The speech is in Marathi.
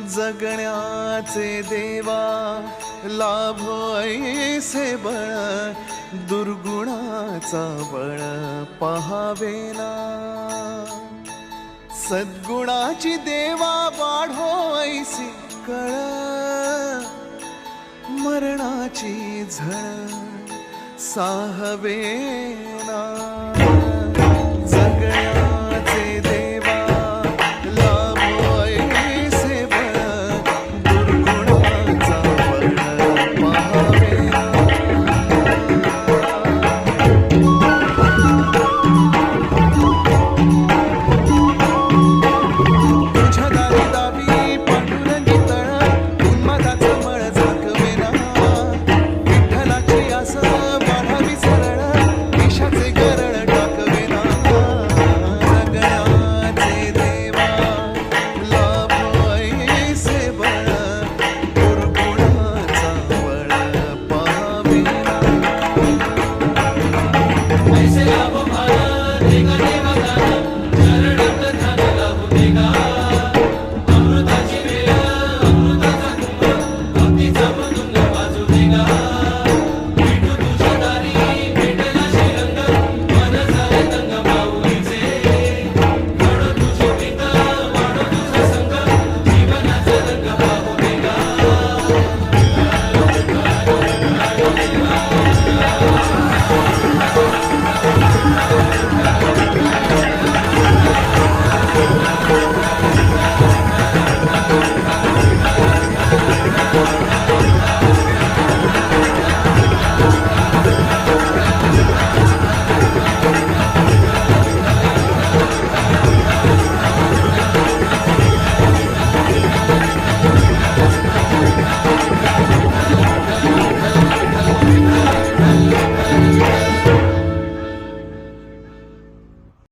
जगण्याचे देवा लाभो ऐसे बळ, दुर्गुणाचा बळ पहावेना. सद्गुणाची देवा वाढो ऐसी कळ, मरणाची झळ साहवेना. जगण्याचे देवा लाभो ऐसे बळ, दुर्गुणाचा बळ पहावेना. तुझ्या दारी दावी पांडुरंगी तळ, उन्मादाचं मळ झाकवेना. विठ्ठलाची आस वाढावी सरळ, विषाचे गरळ टाकवेना. जगण्याचे देवा लाभो ऐसे बळ, दुर्गुणाचा बळ पहावेना. ऐसे लाभो भारत एका देवतानं, चरणात ध्यान लावू दे गा. अमृताची वेळ अमृताचा कुंभ, भक्तीचा मृदुंग वाजू दे गा. विठू तुझ्या दारी भेटला श्रीरंग, मन झाले तंग माऊलीचे. घडो तुझी प्रीत वाढो तुझा संग, जीवनाचा रंग पाहू दे गा.